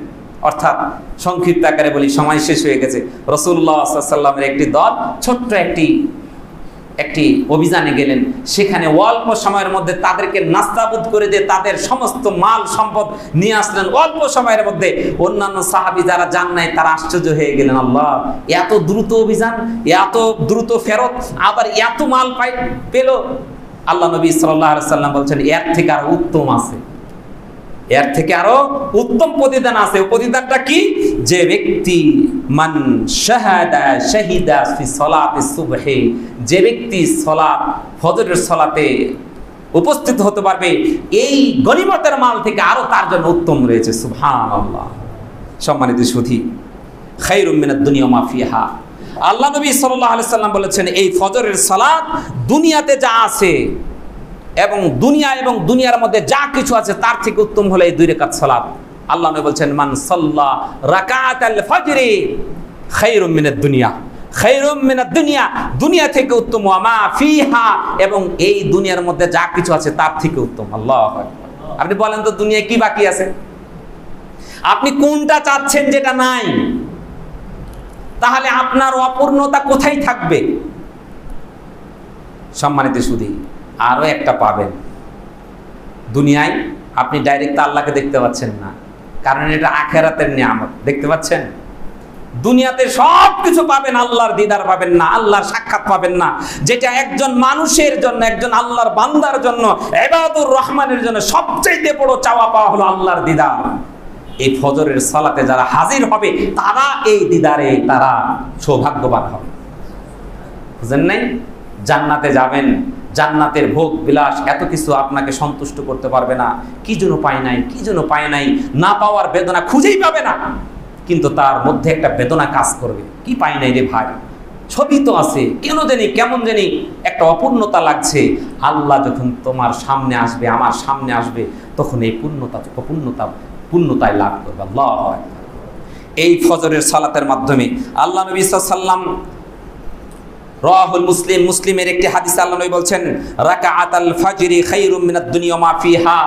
অর্থাৎ সংক্ষিপ্ত আকারে বলি সময় শেষ হয়ে গেছে। রাসূলুল্লাহ সাল্লাল্লাহু আলাইহি ওয়াসাল্লামের একটি দল ছোট্ট একটি অভিযানে গেলেন, সেখানে অল্প সময়ের মধ্যে তাদেরকে নাস্তাবুদ করে দিয়ে তাদের সমস্ত মাল সম্পদ নিয়ে আসলেন অল্প সময়ের মধ্যে। অন্যান্য সাহাবী যারা যান নাই তারা আশ্চর্য হয়ে গেলেন, আল্লাহ এত দ্রুত অভিযান, এত দ্রুত ফেরত, আবার এত মাল পেল। আল্লাহ নবী সাল্লাল্লাহু আলাইহি ওয়াসাল্লাম বলছেন এর থেকে আরো উত্তম আছে, এর থেকে আরো উত্তম প্রতিদান আছে। প্রতিদানটা কি? যে ব্যক্তি মান শাহিদা ফি সালাতি সুবহি, যে ব্যক্তি সালাত ফজরের সালাতে উপস্থিত হতে পারবে, এই গনিমতের মাল থেকে আরো তার জন্য উত্তম রয়েছে। সুবহানাল্লাহ। সম্মানিত সুধী, খায়রুম মিনাদ দুনিয়া মা ফিহা। আল্লাহ নবী সাল্লাল্লাহু আলাইহি ওয়াসাল্লাম বলেছেন এই ফজরের সালাত দুনিয়াতে যা আছে এবং দুনিয়ার মধ্যে যা কিছু আছে তার থেকে উত্তম হলো এই 2 রাকাত সালাত। আল্লাহ নবী বলছেন মান সাল্লা রাকাতাল ফজরি খায়রুম মিনাদ দুনিয়া, খায়রুম মিনাদ দুনিয়া, দুনিয়া থেকে উত্তম, ওয়া মা ফিহা, এবং এই দুনিয়ার মধ্যে যা কিছু আছে তার থেকে উত্তম। আল্লাহু আকবার। আপনি বলেন তো দুনিয়ায় কি বাকি আছে? আপনি কোনটা চাচ্ছেন যেটা নাই? তাহলে আপনার অপূর্ণতা কোথায় থাকবে? সম্মানিত সুধী, আরো একটা পাবেন। দুনিয়ায় আপনি ডাইরেক্ট আল্লাহকে দেখতে পাচ্ছেন না, কারণ এটা আখিরাতের নিয়ামত। দেখতে পাচ্ছেন? দুনিয়াতে সব কিছু পাবেন, আল্লাহর দিদার পাবেন না, আল্লাহর সাক্ষাৎ পাবেন না, যেটা একজন মানুষের জন্য, একজন আল্লাহর বান্দার জন্য, ইবাদুর রহমানের জন্য সবচেয়ে বড় চাওয়া পাওয়া হলো আল্লাহর দিদার। এই ফজরের সালাতে যারা হাজির হবে তারা এই দিদারে তারা সৌভাগ্যবান হবে। বুঝেন নাই? জান্নাতে যাবেন, জান্নাতের ভোগ বিলাস এত কিছু আপনাকে সন্তুষ্ট করতে পারবে না। কি জন্য পায় নাই, কি জন্য পায় নাই, না পাওয়ার বেদনা খুঁজেই পাবে না, কিন্তু তার মধ্যে একটা বেদনা কাজ করবে, কি পাই নাই রে ভাই, ছবি তো আছে, কেন জানি কেমন জানি একটা অপূর্ণতা লাগছে। আল্লাহ যখন তোমার সামনে আসবে, আমার সামনে আসবে, তখন এই পূর্ণতায় লাভ করবে। আল্লাহু আকবার। এই ফজরের সালাতের মাধ্যমে আল্লাহ নবী সাল্লাল্লাহু আলাইহি ওয়াসাল্লাম রাহুল মুসলিম, মুসলিমের একটি হাদিসে আল্লাহ নবী বলছেন রাকাআতাল ফাজরি খায়রুম মিনাদ দুনিয়া মা ফিহা,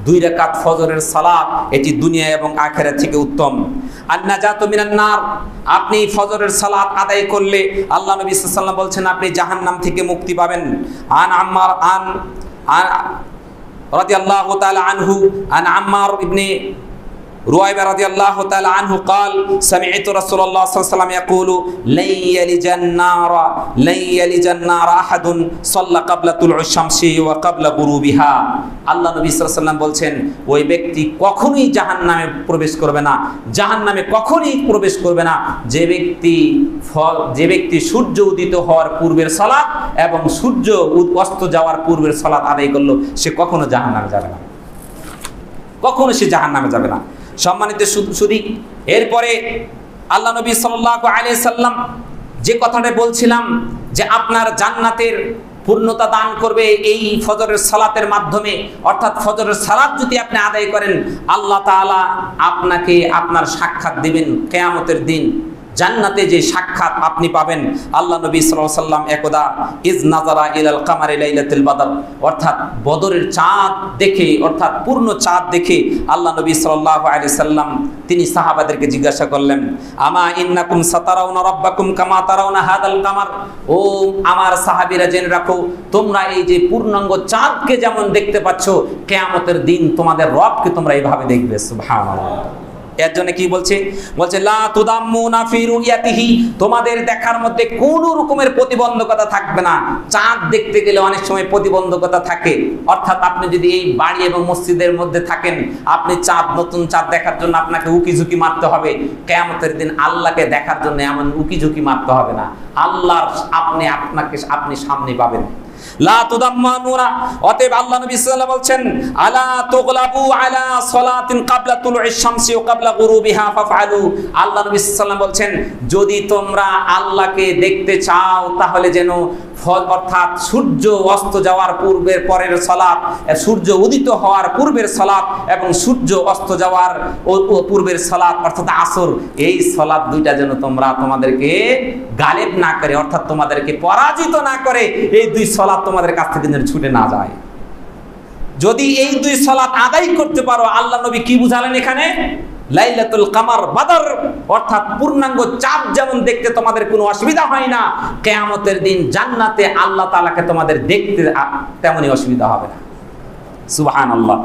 2 রাকাত ফজরের সালাত এটি দুনিয়া এবং আখিরাত থেকে উত্তম। আন-নাজাতু মিনান নার, আপনি ফজরের সালাত আদায় করলে আল্লাহ নবী সাল্লাল্লাহু আলাইহি ওয়াসাল্লাম বলছেন আপনি জাহান্নাম থেকে মুক্তি পাবেন। আন আম্মার রাদিয়াল্লাহু তাআলা আনহু আন আম্মার ইবনে রুয়াইবা রাদিয়াল্লাহু তাআলা আনহু قال سمعت رسول الله صلى الله عليه وسلم يقول لن يلج النار احد صلى قبل طلوع الشمس وقبل غروبها। আল্লাহ নবী সাল্লাল্লাহু আলাইহি ওয়াসাল্লাম বলছেন ওই ব্যক্তি কখনোই জাহান্নামে প্রবেশ করবে না, জাহান্নামে কখনোই প্রবেশ করবে না যে ব্যক্তি সূর্য উদিত হওয়ার পূর্বের সালাত এবং সূর্য অস্ত যাওয়ার পূর্বের সালাত আদায় করলো, সে কখনো জাহান্নামে যাবে না, কখনো সে জাহান্নামে যাবে না। সম্মানিত সুধী, এরপরে আল্লাহ নবী সাল্লাল্লাহু আলাইহি সাল্লাম যে কথাটা বলছিলাম যে আপনার জান্নাতের পূর্ণতা দান করবে এই ফজরের সালাতের মাধ্যমে, অর্থাৎ ফজরের সালাত যদি আপনি আদায় করেন আল্লাহ তাআলা আপনাকে আপনার সাক্ষাৎ দিবেন কিয়ামতের দিন। জান্নাতে যে সাক্ষাৎ আপনি পাবেন, আল্লাহ নবী সাল্লাল্লাহু আলাইহি সাল্লাম একদা ইজ নাজারা ইলাল কামারি লাইলাতুল বদর, অর্থাৎ বদরের চাঁদ দেখে, অর্থাৎ পূর্ণ চাঁদ দেখে আল্লাহ নবী সাল্লাল্লাহু আলাইহি সাল্লাম তিনি সাহাবাদেরকে জিজ্ঞাসা করলেন, আমা ইন্নাকুম সাতারাউনা রাব্বাকুম কামা তারাউনা হাদাল কামার, ও আমার সাহাবীরা জেনে রাখো তোমরা এই যে পূর্ণাঙ্গ চাঁদকে যেমন দেখতে পাচ্ছ কিয়ামতের দিন তোমাদের রবকে তোমরা এইভাবে দেখবে। সুবহানাল্লাহ। এর জন্য কি বলছে? বলছে লা তুদাম্মুনা ফি রুয়াতিহি, তোমাদের দেখার মধ্যে কোনো রকমের প্রতিবন্ধকতা থাকবে না। চাঁদ দেখতে গেলে অনেক সময় প্রতিবন্ধকতা থাকে, অর্থাৎ আপনি যদি এই বাড়ি এবং মসজিদের মধ্যে থাকেন, আপনি চাঁদ, নতুন চাঁদ দেখার জন্য আপনাকে উকিঝুঁকি মারতে হবে। কিয়ামতের দিন আল্লাহকে দেখার জন্য এমন উকিঝুঁকি মারতে হবে না, আল্লাহর আপনি সামনে পাবেন। লা তুদাম্মানুনা, অতএব আল্লাহ নবী সাল্লাল্লাহু আলাইহি ওয়াসাল্লাম বলছেন আলা তুগলাবু আলা সালাতিন ক্বাবলা তুলুইশ শামসি ওয়া ক্বাবলা গুরুবিহা ফাফআলু। আল্লাহ নবী সাল্লাল্লাহু আলাইহি ওয়াসাল্লাম বলছেন যদি তোমরা আল্লাহকে দেখতে চাও তাহলে যেন অর্থাৎ সূর্য অস্ত যাওয়ার পূর্বের পরের সালাত, সূর্য উদিত হওয়ার পূর্বের সালাত এবং সূর্য অস্ত যাওয়ার পূর্বের সালাত অর্থাৎ আসর, এই সালাত দুইটা যেন তোমরা তোমাদেরকে গালেব না করে, অর্থাৎ তোমাদেরকে পরাজিত না করে, এই দুই সালাত তোমাদের কাছ থেকে যেন ছুটে না যায়। যদি এই দুই সালাত আদায় করতে পারো, আল্লাহ নবী কি বুঝালেন এখানে? লাইলাতুল কামার বদর, অর্থাৎ পূর্ণাঙ্গ চাঁদ যেমন দেখতে তোমাদের কোনো অসুবিধা হয় না, কিয়ামতের দিন জান্নাতে আল্লাহ তাআলাকে তোমাদের দেখতে তেমনই অসুবিধা হবে না। সুবহানাল্লাহ।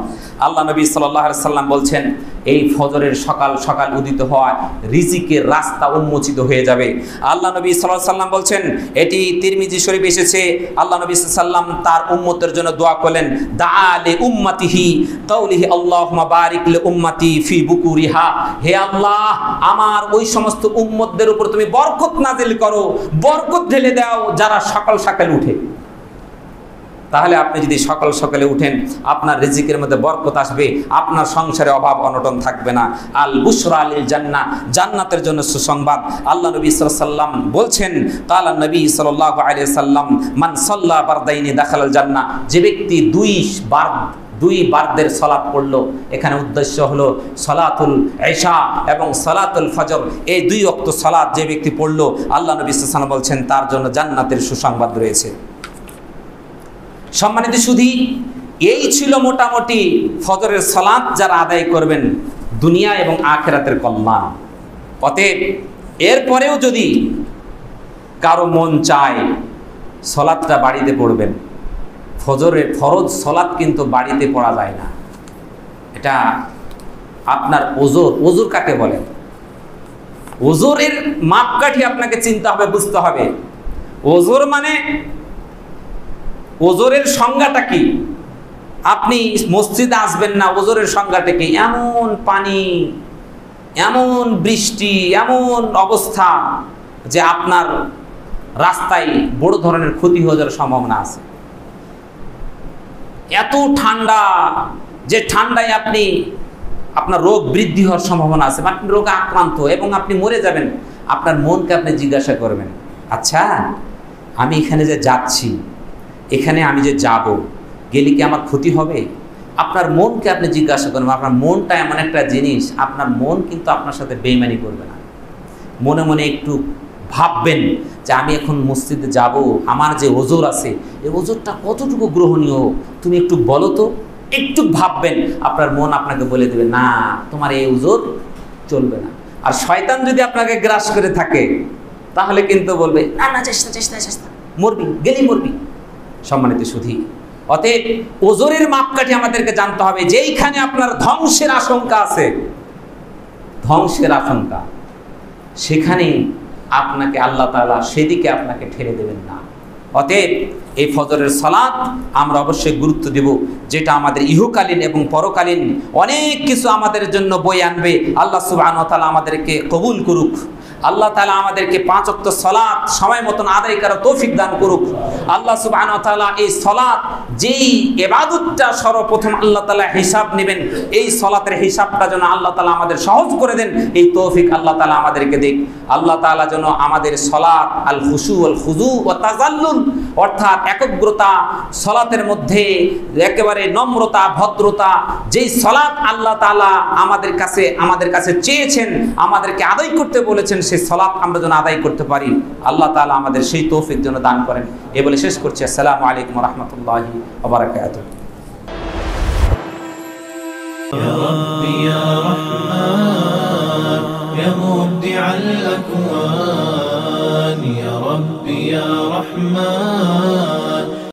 আল্লাহ নবী সাল্লাল্লাহু আলাইহি সাল্লাম বলছেন এই ফজরের সকাল সকাল উদিত হওয়ায় রিজিকের রাস্তা উন্মোচিত হয়ে যাবে। আল্লাহ নবী সাল্লাল্লাহু আলাইহি সাল্লাম বলছেন, এটি তিরমিজি শরীফ এসেছে, আল্লাহ নবী সাল্লাল্লাহু আলাইহি সাল্লাম তার উম্মতের জন্য দোয়া করলেন, দাআ লি উম্মতিহি কাউলিহি আল্লাহুম্মা বারিক লি উম্মতি ফি বুকুরিহা, হে আল্লাহ আমার ওই সমস্ত উম্মতদের উপর তুমি বরকত নাজিল করো, বরকত ঢেলে দাও যারা সকাল সকাল উঠে। তাহলে আপনি যদি সকাল সকালে উঠেন আপনার রিজিকের মধ্যে বরকত আসবে, আপনার সংসারে অভাব অনটন থাকবে না। আল বুশরা লিল জান্নাহ, জান্নাতের জন্য সুসংবাদ। আল্লাহ নবী সাল্লাল্লাহু আলাইহি ওয়াসাল্লাম বলছেন, কালা নবী সাল্লাল্লাহু আলাইহি ওয়াসাল্লাম মান সাল্লা বারদাইনি দাখালাল জান্নাহ, যে ব্যক্তি দুই বারদের সালাত পড়লো, এখানে উদ্দেশ্য হলো সালাতুল ইশা এবং সালাতুল ফজর, এই দুই ওয়াক্ত সালাত যে ব্যক্তি পড়লো আল্লাহ নবী সাল্লাল্লাহু আলাইহি ওয়াসাল্লাম বলছেন তার জন্য জান্নাতের সুসংবাদ রয়েছে। সম্মানিত সুধী, এই ছিল মোটামুটি ফজরের সালাত যারা আদায় করবেন দুনিয়া এবং আখিরাতের কল্যাণ। অতএব এরপরেও যদি কারো মন চায় সালাতটা বাড়িতে পড়বেন, ফজরের ফরজ সালাত কিন্তু বাড়িতে পড়া যায় না। এটা আপনার ওজোর কাকে বলে? ওজোরের মাপকাঠি আপনাকে চিন্তা হবে, বুঝতে হবে। ওজোর মানে ওজোরের সংজ্ঞাটা কি? আপনি মসজিদে আসবেন না, ওজোরের সংজ্ঞাটা কি? এমন পানি, এমন বৃষ্টি, এমন অবস্থা যে আপনার রাস্তায় বড় ধরনের ক্ষতি হয়ে যাওয়ার সম্ভাবনা আছে। এত ঠান্ডা যে ঠান্ডায় আপনার রোগ বৃদ্ধি হওয়ার সম্ভাবনা আছে, আপনি রোগে আক্রান্ত এবং আপনি মরে যাবেন। আপনার মনকে আপনি জিজ্ঞাসা করবেন, আচ্ছা আমি এখানে যে যাচ্ছি, এখানে আমি যে যাব, গেলে কি আমার ক্ষতি হবে? আপনার মনকে আপনি জিজ্ঞাসা করবেন। আপনার মনটা এমন একটা জিনিস, আপনার মন কিন্তু আপনার সাথে বেইমানি করবে না। মনে মনে একটু ভাববেন যে আমি এখন মসজিদে যাব, আমার যে ওজোর আছে এই ওজোরটা কতটুকু গ্রহণীয়, তুমি একটু বলো তো। একটু ভাববেন, আপনার মন আপনাকে বলে দেবে না তোমার এই ওজোর চলবে না। আর শয়তান যদি আপনাকে গ্রাস করে থাকে তাহলে কিন্তু বলবে না না চেষ্টা চেষ্টা চেষ্টা, মরবি, গেলি মরবি। সম্মানিত সুধী, অতএব ওজোরের মাপকাঠি আমাদেরকে জানতে হবে। যেইখানে আপনার ধ্বংসের আশঙ্কা আছে ধ্বংসের আশঙ্কা, সেখানে আপনাকে আল্লাহ তাআলা সেদিকে আপনাকে ঠেলে দেবেন না। অতএব এই ফজরের সালাত আমরা অবশ্যই গুরুত্ব দেব, যেটা আমাদের ইহকালীন এবং পরকালীন অনেক কিছু আমাদের জন্য বয়ে আনবে। আল্লাহ সুবহানাহু ওয়া তাআলা আমাদেরকে কবুল করুক। আল্লাহ তাআলা আমাদেরকে 5 ওয়াক্ত সালাত সময় মতন আদায় করার তৌফিক দান করুক। আল্লাহ সুবহানাহু ওয়া তাআলা এই সালাত, যেই ইবাদতটা সর্বপ্রথম আল্লাহ তাআলা হিসাব নেবেন, এই সালাতের হিসাবটা যেন আল্লাহ তাআলা আমাদের সহজ করে দেন, এই তৌফিক আল্লাহ তাআলা আমাদেরকে দিক। আল্লাহ তাআলা যেন আমাদের সালাত আল খুশু ওয়াল খুজু ওয়া তাজাল্লুল, অর্থাৎ একগ্রতা, সালাতের মধ্যে একেবারে নম্রতা, ভদ্রতা, যেই সালাত আল্লাহ তাআলা আমাদের কাছে চেয়েছেন, আমাদেরকে আদায় করতে বলেছেন, সেই সালাত আমরা যেন আদায় করতে পারি। আল্লাহ তাআলা আমাদের সেই তৌফিক যেন দান করেন। এ বলে শেষ করছি। আসসালামু আলাইকুম ওয়া রাহমাতুল্লাহি ওয়া বারাকাতুহু। يا ربي يا رحمن يا مبدع الأكوان، يا ربي يا رحمن